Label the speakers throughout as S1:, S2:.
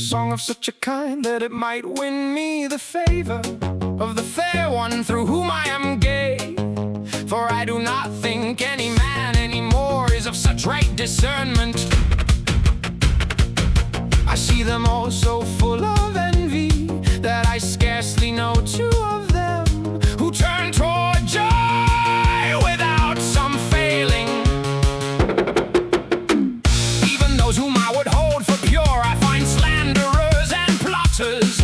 S1: song of such a kind that it might win me the favor of the fair one through whom I am gay. For I do not think any man anymore is of such right discernment. I see them all so full of envy that I scarcely know two of them who turn toward joy without some failing. Even those whom I would hold for pure I find slanderers and plotters,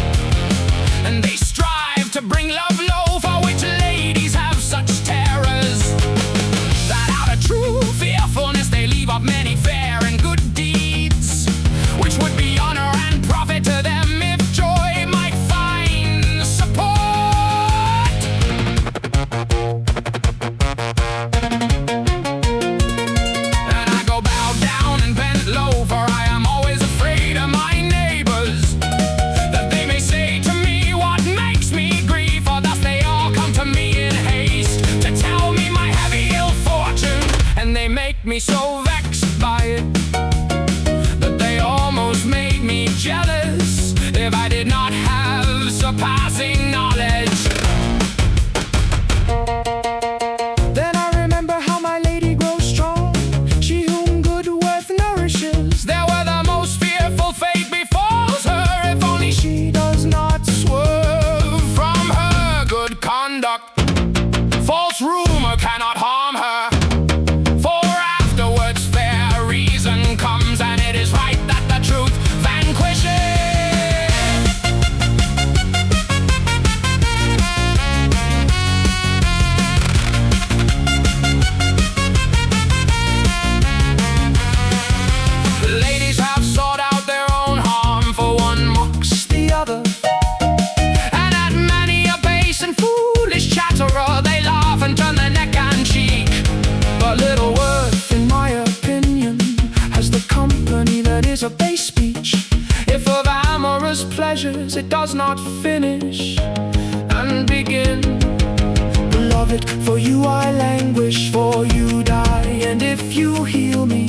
S1: and they strive to bring love low, for which ladies have such terrors, that out of true fearfulness they leave off many fair and good deeds, which would be honor and profit to them if joy might find support. And I go bowed down and bent low, for I am always afraid of my neighbors, that they may say to me what makes me grieve, for thus they all come to me in haste to tell me my heavy ill fortune, and they make me so vexed by it that they almost made me jealous if I did not have surpassing knowledge. Then I remember how my lady grows strong, she whom good worth nourishes. There where the most fearful fate befalls her, if only she does not swerve from her good conduct. False rumor cannot harm her, for afterwards fair reason comes, and it is right that the truth vanquishes. Ladies have sought out their own harm, for one mocks the other, and at many a base and foolish chatterer they laugh and turn their neck and cheek. But little worth, in my opinion, has the company that is a base speech, if of amorous pleasures it does not finish and begin. Beloved, for you I languish, for you die, and if you heal me,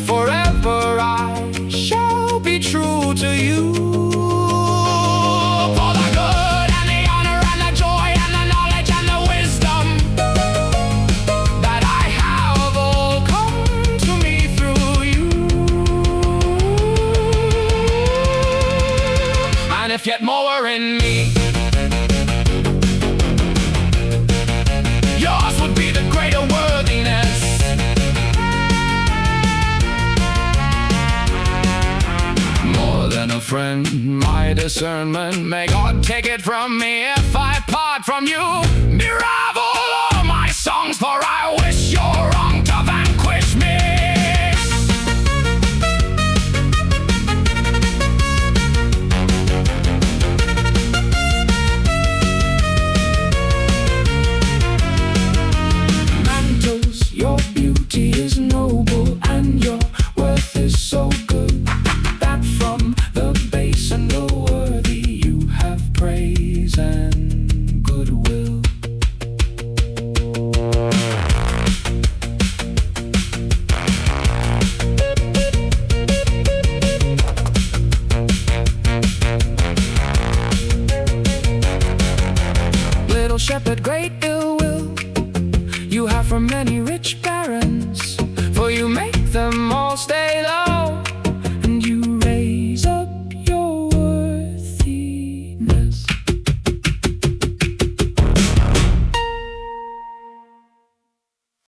S1: forever I shall be true to you. For the good and the honor and the joy and the knowledge and the wisdom that I have all come to me through you. And if yet more were in me, yours would be the greater worthiness. More than a friend, my discernment, may God take it from me if I part from you. Miraval all my songs, for I wish your wrong to vanquish me. Mantles, your beauty is noble, and your worth is so good, that from the base and the worthy you have praise and goodwill. Little shepherd, great ill will you have from many rich barons,